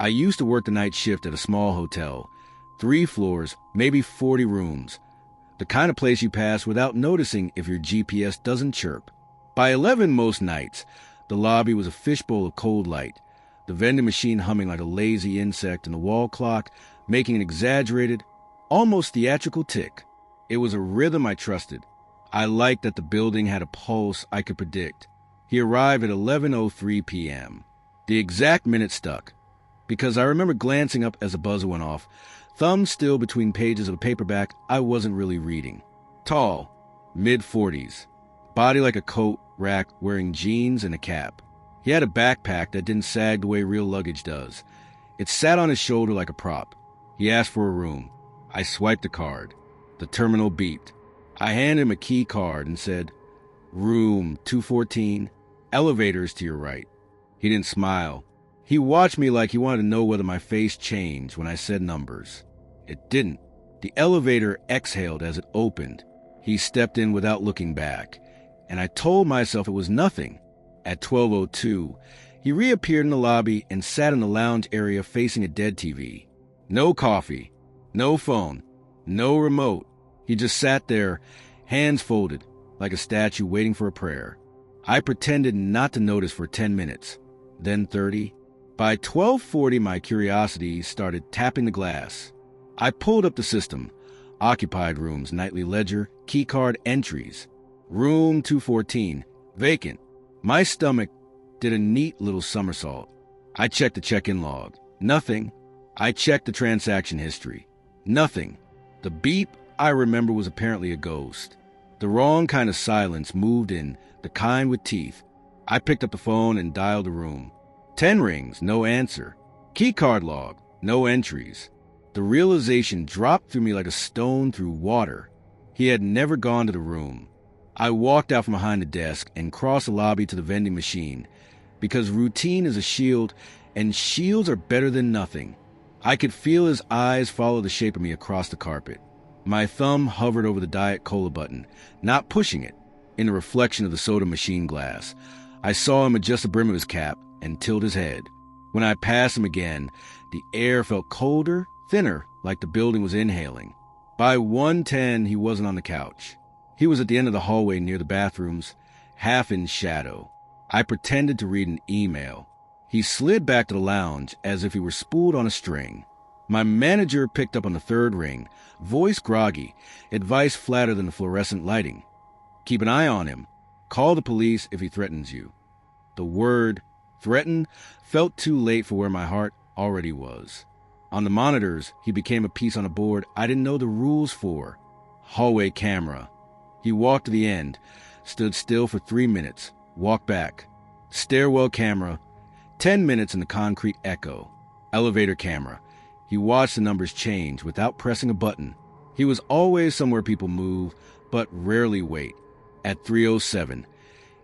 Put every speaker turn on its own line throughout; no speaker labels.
I used to work the night shift at a small hotel. 3 floors, maybe 40 rooms. The kind of place you pass without noticing if your GPS doesn't chirp. By 11 most nights, the lobby was a fishbowl of cold light, the vending machine humming like a lazy insect, and the wall clock making an exaggerated, almost theatrical tick. It was a rhythm I trusted. I liked that the building had a pulse I could predict. He arrived at 11:03 p.m. The exact minute stuck, because I remember glancing up as the buzzer went off, thumb still between pages of a paperback I wasn't really reading. Tall, mid-40s, body like a coat rack, wearing jeans and a cap. He had a backpack that didn't sag the way real luggage does. It sat on his shoulder like a prop. He asked for a room. I swiped the card. The terminal beeped. I handed him a key card and said, "Room 214, elevators to your right." He didn't smile. He watched me like he wanted to know whether my face changed when I said numbers. It didn't. The elevator exhaled as it opened. He stepped in without looking back, and I told myself it was nothing. At 12:02, he reappeared in the lobby and sat in the lounge area facing a dead TV. No coffee, no phone, no remote. He just sat there, hands folded, like a statue waiting for a prayer. I pretended not to notice for 10 minutes, then 30. By 12:40, my curiosity started tapping the glass. I pulled up the system. Occupied rooms, nightly ledger, keycard entries. Room 214, vacant. My stomach did a neat little somersault. I checked the check-in log. Nothing. I checked the transaction history. Nothing. The beep I remember was apparently a ghost. The wrong kind of silence moved in, the kind with teeth. I picked up the phone and dialed the room. 10 rings, no answer. Keycard log, no entries. The realization dropped through me like a stone through water. He had never gone to the room. I walked out from behind the desk and crossed the lobby to the vending machine, because routine is a shield, and shields are better than nothing. I could feel his eyes follow the shape of me across the carpet. My thumb hovered over the Diet Cola button, not pushing it. In the reflection of the soda machine glass, I saw him adjust the brim of his cap and tilt his head. When I passed him again, the air felt colder, thinner, like the building was inhaling. By 1:10, he wasn't on the couch. He was at the end of the hallway near the bathrooms, half in shadow. I pretended to read an email. He slid back to the lounge as if he were spooled on a string. My manager picked up on the 3rd ring, voice groggy, advice flatter than the fluorescent lighting. Keep an eye on him. Call the police if he threatens you. The word threaten felt too late for where my heart already was. On the monitors, he became a piece on a board I didn't know the rules for. Hallway camera. He walked to the end, stood still for 3 minutes, walked back. Stairwell camera. 10 minutes in the concrete echo. Elevator camera. He watched the numbers change without pressing a button. He was always somewhere people move, but rarely wait. At 3:07,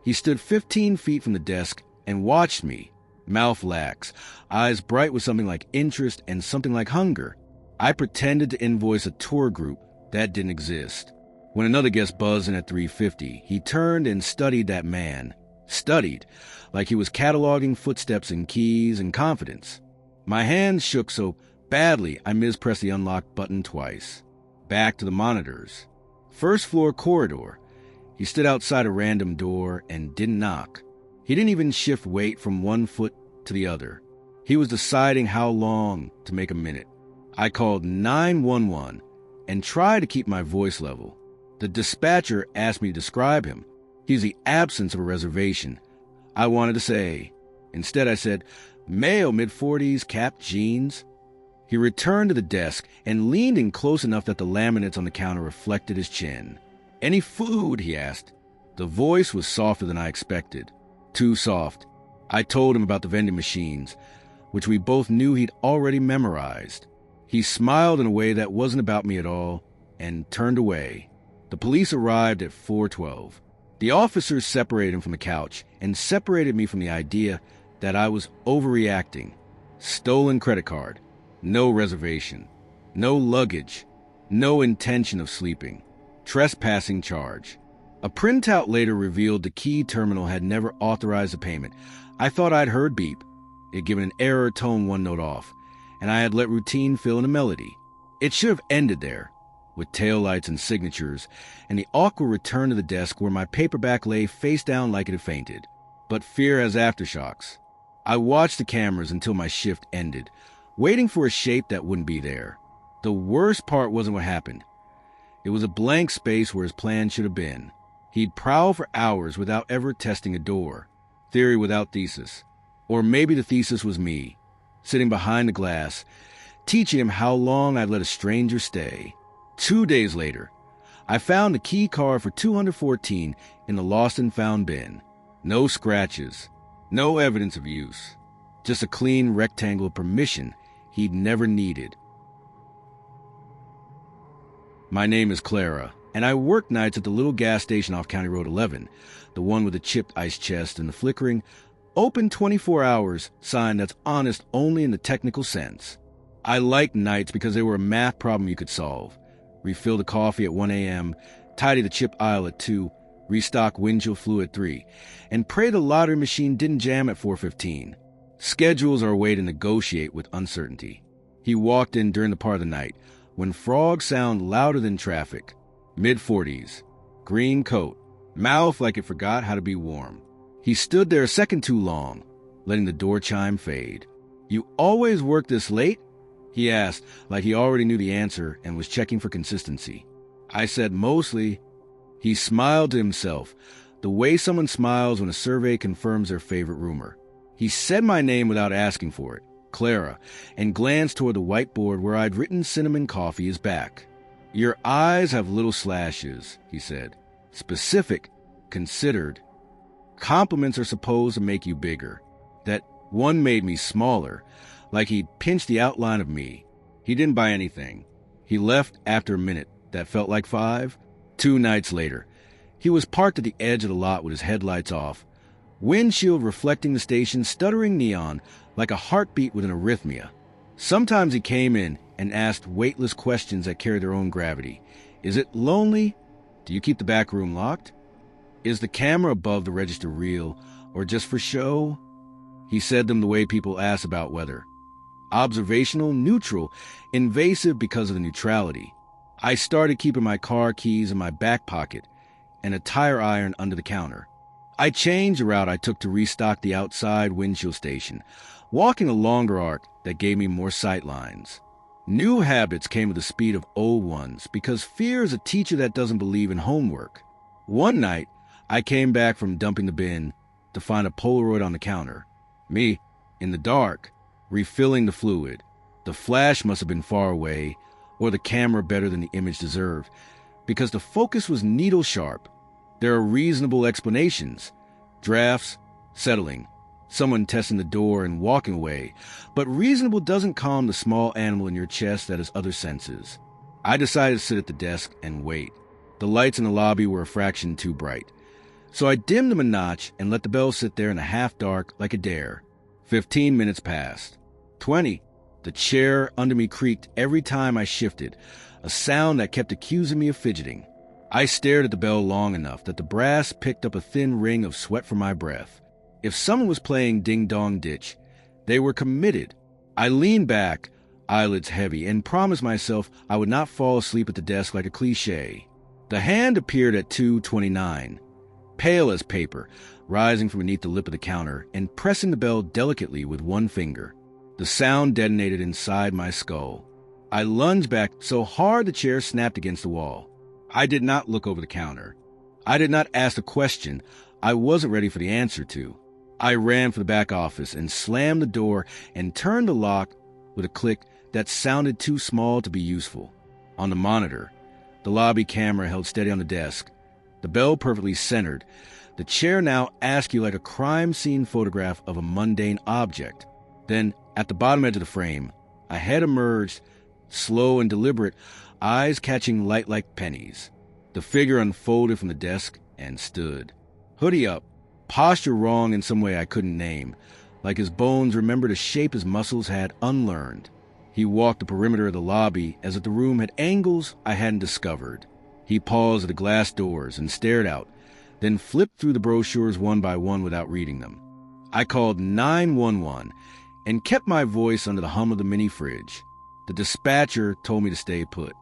he stood 15 feet from the desk and watched me, mouth lax, eyes bright with something like interest and something like hunger. I pretended to invoice a tour group that didn't exist. When another guest buzzed in at 3:50, he turned and studied that man. Studied, like he was cataloging footsteps and keys and confidence. My hands shook so badly I mispressed the unlock button twice. Back to the monitors. 1st floor corridor. He stood outside a random door and didn't knock. He didn't even shift weight from one foot to the other. He was deciding how long to make a minute. I called 911 and tried to keep my voice level. The dispatcher asked me to describe him. He's the absence of a reservation. I wanted to say. Instead I said, male, mid-40s, cap, jeans. He returned to the desk and leaned in close enough that the laminates on the counter reflected his chin. Any food? He asked. The voice was softer than I expected. Too soft. I told him about the vending machines, which we both knew he'd already memorized. He smiled in a way that wasn't about me at all and turned away. The police arrived at 4:12. The officers separated him from the couch and separated me from the idea that I was overreacting. Stolen credit card. No reservation. No luggage. No intention of sleeping. Trespassing charge. A printout later revealed the key terminal had never authorized the payment. I thought I'd heard beep. It had given an error tone one note off, and I had let routine fill in a melody. It should have ended there, with taillights and signatures, and the awkward return to the desk where my paperback lay face down like it had fainted. But fear has aftershocks. I watched the cameras until my shift ended, waiting for a shape that wouldn't be there. The worst part wasn't what happened. It was a blank space where his plan should have been. He'd prowl for hours without ever testing a door. Theory without thesis. Or maybe the thesis was me, sitting behind the glass, teaching him how long I'd let a stranger stay. 2 days later, I found the key card for 214 in the lost and found bin. No scratches, no evidence of use, just a clean rectangle of permission he'd never needed. My name is Clara, and I work nights at the little gas station off County Road 11, the one with the chipped ice chest and the flickering, open 24 hours sign that's honest only in the technical sense. I liked nights because they were a math problem you could solve. Refill the coffee at 1 a.m., tidy the chip aisle at 2, restock windshield fluid at 3, and pray the lottery machine didn't jam at 4:15. Schedules are a way to negotiate with uncertainty. He walked in during the part of the night, when frogs sound louder than traffic. Mid-40s, green coat, mouth like it forgot how to be warm. He stood there a second too long, letting the door chime fade. "You always work this late?" he asked, like he already knew the answer and was checking for consistency. I said mostly. He smiled to himself, the way someone smiles when a survey confirms their favorite rumor. He said my name without asking for it, Clara, and glanced toward the whiteboard where I'd written cinnamon coffee is back. "Your eyes have little slashes," he said. "Specific, considered. Compliments are supposed to make you bigger. That one made me smaller, like he'd pinched the outline of me." He didn't buy anything. He left after a minute that felt like 5. 2 nights later, he was parked at the edge of the lot with his headlights off, windshield reflecting the station's stuttering neon like a heartbeat with an arrhythmia. Sometimes he came in and asked weightless questions that carried their own gravity. "Is it lonely? Do you keep the back room locked? Is the camera above the register real, or just for show?" He said them the way people ask about weather. Observational, neutral, invasive because of the neutrality. I started keeping my car keys in my back pocket and a tire iron under the counter. I changed the route I took to restock the outside windshield station, walking a longer arc that gave me more sight lines. New habits came with the speed of old ones because fear is a teacher that doesn't believe in homework. One night, I came back from dumping the bin to find a Polaroid on the counter. Me, in the dark, refilling the fluid. The flash must have been far away, or the camera better than the image deserved, because the focus was needle sharp. There are reasonable explanations. Drafts, settling, someone testing the door and walking away, but reasonable doesn't calm the small animal in your chest that has other senses. I decided to sit at the desk and wait. The lights in the lobby were a fraction too bright. So I dimmed them a notch and let the bell sit there in the half-dark like a dare. 15 minutes passed. 20. The chair under me creaked every time I shifted, a sound that kept accusing me of fidgeting. I stared at the bell long enough that the brass picked up a thin ring of sweat from my breath. If someone was playing ding-dong ditch, they were committed. I leaned back, eyelids heavy, and promised myself I would not fall asleep at the desk like a cliché. The hand appeared at 2:29, pale as paper, rising from beneath the lip of the counter and pressing the bell delicately with one finger. The sound detonated inside my skull. I lunged back so hard the chair snapped against the wall. I did not look over the counter. I did not ask a question I wasn't ready for the answer to. I ran for the back office and slammed the door and turned the lock with a click that sounded too small to be useful. On the monitor, the lobby camera held steady on the desk, the bell perfectly centered, the chair now askew like a crime scene photograph of a mundane object. Then, at the bottom edge of the frame, a head emerged, slow and deliberate, eyes catching light like pennies. The figure unfolded from the desk and stood. Hoodie up, posture wrong in some way I couldn't name, like his bones remembered a shape his muscles had unlearned. He walked the perimeter of the lobby as if the room had angles I hadn't discovered. He paused at the glass doors and stared out, then flipped through the brochures one by one without reading them. I called 911 and kept my voice under the hum of the mini fridge. The dispatcher told me to stay put.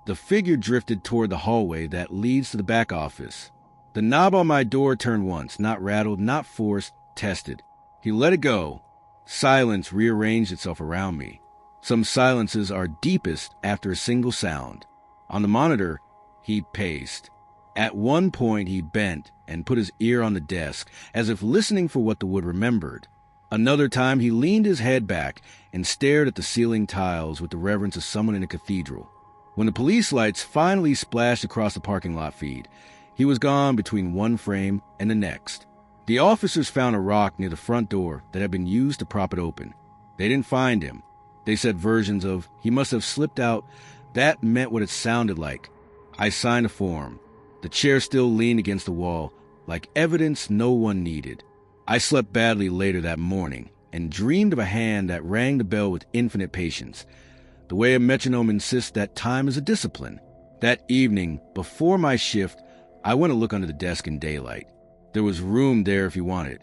The figure drifted toward the hallway that leads to the back office. The knob on my door turned once, not rattled, not forced, tested. He let it go. Silence rearranged itself around me. Some silences are deepest after a single sound. On the monitor, he paced. At one point, he bent and put his ear on the desk, as if listening for what the wood remembered. Another time, he leaned his head back and stared at the ceiling tiles with the reverence of someone in a cathedral. When the police lights finally splashed across the parking lot feed, he was gone between one frame and the next. The officers found a rock near the front door that had been used to prop it open. They didn't find him. They said versions of, he must have slipped out. That meant what it sounded like. I signed a form. The chair still leaned against the wall, like evidence no one needed. I slept badly later that morning and dreamed of a hand that rang the bell with infinite patience, the way a metronome insists that time is a discipline. That evening, before my shift, I went to look under the desk in daylight. There was room there if you wanted.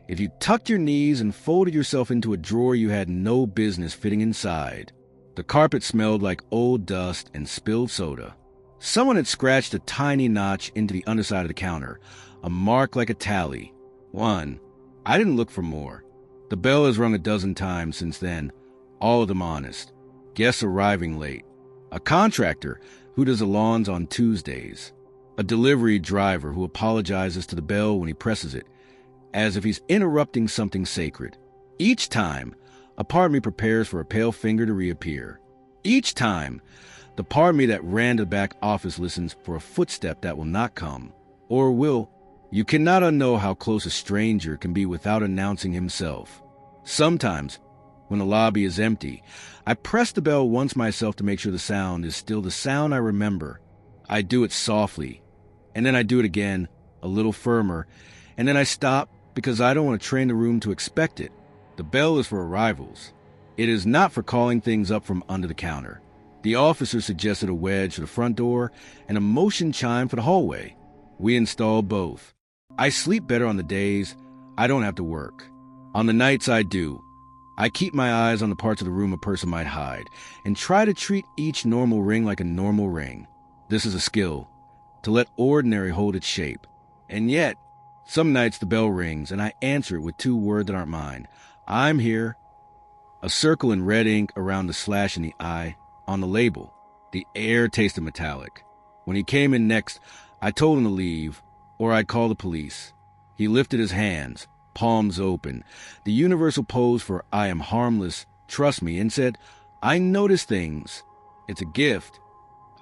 If you tucked your knees and folded yourself into a drawer you had no business fitting inside. The carpet smelled like old dust and spilled soda. Someone had scratched a tiny notch into the underside of the counter, a mark like a tally. 1. I didn't look for more. The bell has rung a dozen times since then, all of them honest. Guests arriving late. A contractor who does the lawns on Tuesdays. A delivery driver who apologizes to the bell when he presses it, as if he's interrupting something sacred. Each time, a part of me prepares for a pale finger to reappear. Each time, the part of me that ran to the back office listens for a footstep that will not come, or will. You cannot unknow how close a stranger can be without announcing himself. Sometimes, when the lobby is empty, I press the bell once myself to make sure the sound is still the sound I remember. I do it softly, and then I do it again, a little firmer, and then I stop because I don't want to train the room to expect it. The bell is for arrivals. It is not for calling things up from under the counter. The officer suggested a wedge for the front door and a motion chime for the hallway. We installed both. I sleep better on the days I don't have to work. On the nights I do, I keep my eyes on the parts of the room a person might hide and try to treat each normal ring like a normal ring. This is a skill, to let ordinary hold its shape. And yet, some nights the bell rings and I answer it with 2 words that aren't mine. I'm here. A circle in red ink around the slash in the eye. On the label, the air tasted metallic. When he came in next, I told him to leave, or I'd call the police. He lifted his hands, palms open, the universal pose for I am harmless, trust me, and said, I notice things. It's a gift.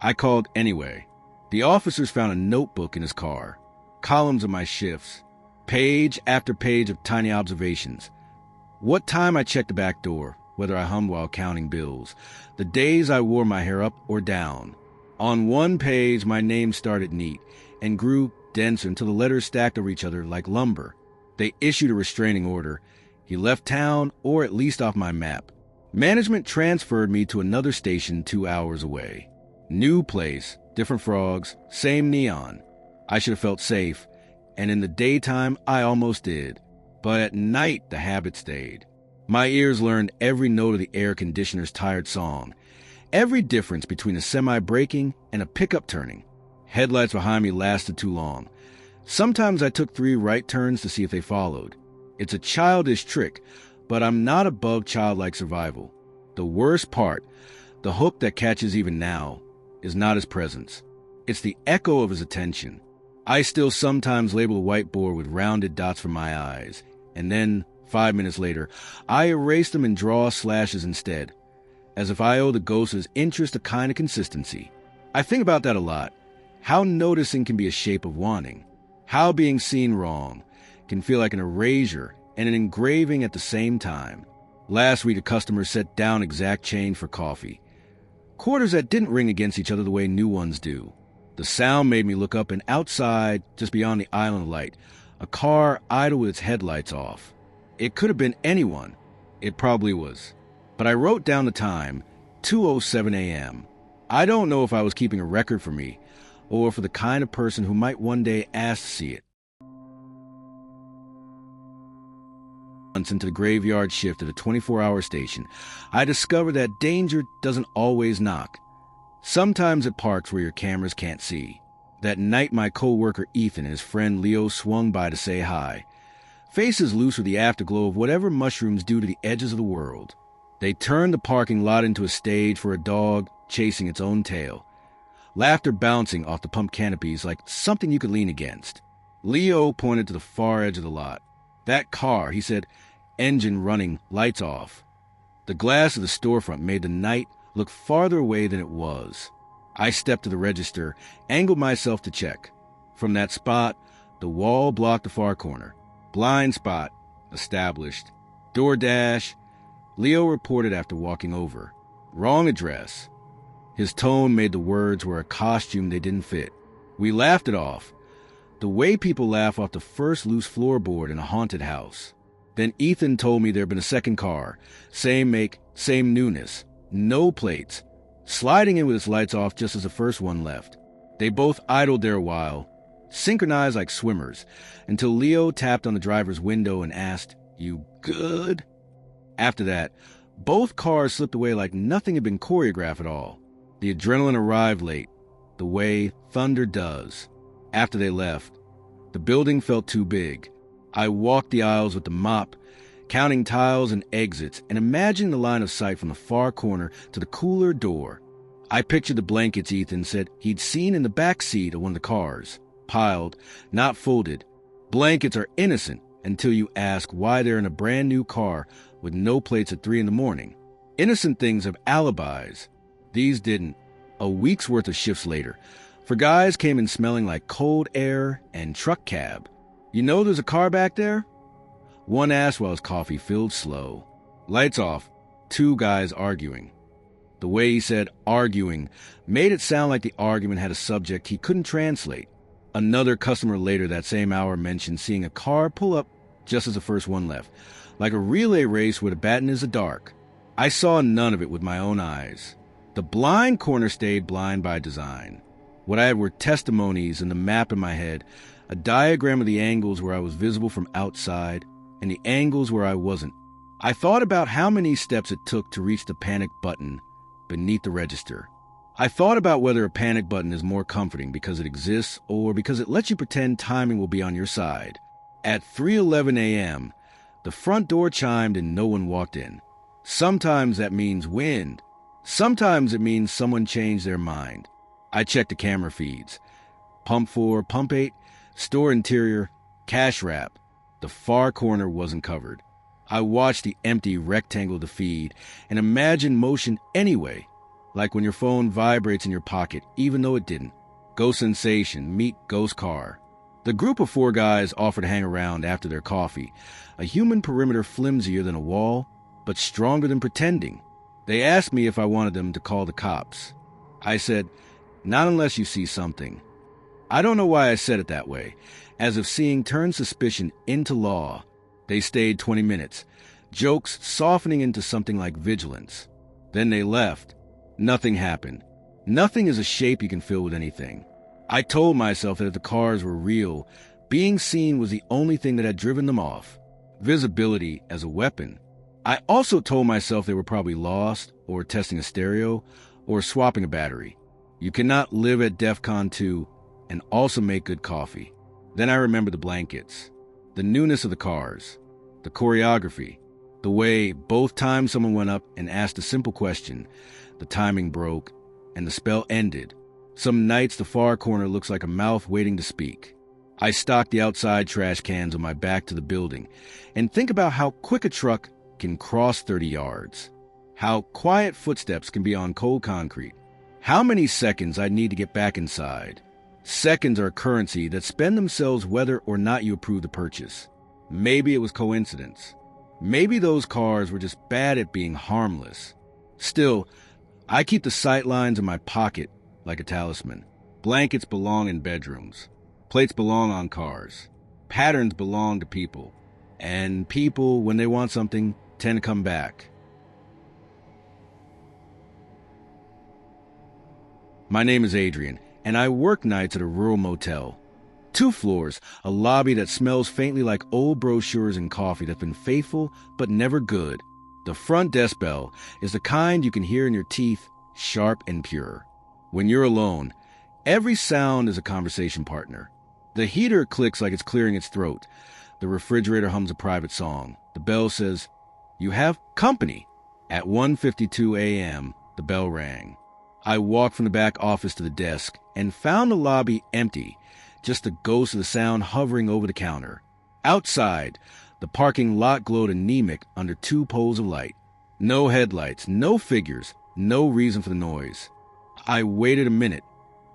I called anyway. The officers found a notebook in his car, columns of my shifts, page after page of tiny observations. What time I checked the back door, whether I hummed while counting bills, the days I wore my hair up or down. On one page, my name started neat and grew denser until the letters stacked over each other like lumber. They issued a restraining order. He left town, or at least off my map. Management transferred me to another station 2 hours away. New place, different frogs, same neon. I should have felt safe, and in the daytime, I almost did. But at night, the habit stayed. My ears learned every note of the air conditioner's tired song, every difference between a semi-braking and a pickup turning. Headlights behind me lasted too long. Sometimes I took 3 right turns to see if they followed. It's a childish trick, but I'm not above childlike survival. The worst part, the hook that catches even now, is not his presence. It's the echo of his attention. I still sometimes label a whiteboard with rounded dots for my eyes, and then 5 minutes later, I erase them and draw slashes instead, as if I owe the ghost of his interest a kind of consistency. I think about that a lot. How noticing can be a shape of wanting. How being seen wrong can feel like an erasure and an engraving at the same time. Last week, a customer set down exact change for coffee. Quarters that didn't ring against each other the way new ones do. The sound made me look up, and outside, just beyond the island light, a car idled with its headlights off. It could have been anyone. It probably was. But I wrote down the time, 2:07 a.m. I don't know if I was keeping a record for me, or for the kind of person who might one day ask to see it. months into the graveyard shift at a 24-hour station, I discovered that danger doesn't always knock. Sometimes it parks where your cameras can't see. That night, my co-worker Ethan and his friend Leo swung by to say hi. Faces loose with the afterglow of whatever mushrooms do to the edges of the world. They turned the parking lot into a stage for a dog chasing its own tail. Laughter bouncing off the pump canopies like something you could lean against. Leo pointed to the far edge of the lot. That car, he said, engine running, lights off. The glass of the storefront made the night look farther away than it was. I stepped to the register, angled myself to check. From that spot, the wall blocked the far corner. Blind spot, established. DoorDash, Leo reported after walking over. Wrong address. His tone made the words were a costume they didn't fit. We laughed it off. The way people laugh off the first loose floorboard in a haunted house. Then Ethan told me there'd been a second car. Same make, same newness. No plates. Sliding in with its lights off just as the first one left. They both idled there a while, synchronized like swimmers, until Leo tapped on the driver's window and asked, "You good?" After that, both cars slipped away like nothing had been choreographed at all. The adrenaline arrived late, the way thunder does. After they left, the building felt too big. I walked the aisles with the mop, counting tiles and exits, and imagining the line of sight from the far corner to the cooler door. I pictured the blankets Ethan said he'd seen in the back seat of one of the cars, piled, not folded. Blankets are innocent until you ask why they're in a brand new car with no plates at 3 a.m. Innocent things have alibis. These didn't. A week's worth of shifts later, for guys came in smelling like cold air and truck cab. "You know there's a car back there?" One asked while his coffee filled slow. Lights off, 2 guys arguing. The way he said arguing made it sound like the argument had a subject he couldn't translate. Another customer later that same hour mentioned seeing a car pull up just as the first one left, like a relay race where the baton is the dark. I saw none of it with my own eyes. The blind corner stayed blind by design. What I had were testimonies and the map in my head, a diagram of the angles where I was visible from outside and the angles where I wasn't. I thought about how many steps it took to reach the panic button beneath the register. I thought about whether a panic button is more comforting because it exists or because it lets you pretend timing will be on your side. At 3:11 a.m., the front door chimed and no one walked in. Sometimes that means wind. Sometimes it means someone changed their mind. I checked the camera feeds. Pump 4, Pump 8, store interior, cash wrap. The far corner wasn't covered. I watched the empty rectangle of the feed and imagined motion anyway, like when your phone vibrates in your pocket even though it didn't. Ghost sensation, meet ghost car. The group of 4 guys offered to hang around after their coffee, a human perimeter flimsier than a wall, but stronger than pretending. They asked me if I wanted them to call the cops. I said, not unless you see something. I don't know why I said it that way, as if seeing turned suspicion into law. They stayed 20 minutes, jokes softening into something like vigilance. Then they left. Nothing happened. Nothing is a shape you can fill with anything. I told myself that if the cars were real, being seen was the only thing that had driven them off. Visibility as a weapon. I also told myself they were probably lost, or testing a stereo, or swapping a battery. You cannot live at DEFCON 2 and also make good coffee. Then I remembered the blankets, the newness of the cars, the choreography, the way both times someone went up and asked a simple question, the timing broke, and the spell ended. Some nights the far corner looks like a mouth waiting to speak. I stock the outside trash cans on my back to the building and think about how quick a truck can cross 30 yards, how quiet footsteps can be on cold concrete, how many seconds I need to get back inside. Seconds are a currency that spend themselves whether or not you approve the purchase. Maybe it was coincidence. Maybe those cars were just bad at being harmless. Still, I keep the sight lines in my pocket like a talisman. Blankets belong in bedrooms. Plates belong on cars. Patterns belong to people. And people, when they want something, tend to come back. My name is Adrian, and I work nights at a rural motel. 2 floors, a lobby that smells faintly like old brochures and coffee that's been faithful but never good. The front desk bell is the kind you can hear in your teeth, sharp and pure. When you're alone, every sound is a conversation partner. The heater clicks like it's clearing its throat. The refrigerator hums a private song. The bell says, "You have company." At 1:52 a.m., the bell rang. I walked from the back office to the desk and found the lobby empty, just the ghost of the sound hovering over the counter. Outside, the parking lot glowed anemic under 2 poles of light. No headlights, no figures, no reason for the noise. I waited a minute,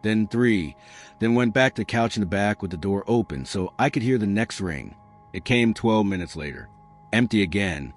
then 3, then went back to the couch in the back with the door open so I could hear the next ring. It came 12 minutes later. Empty again,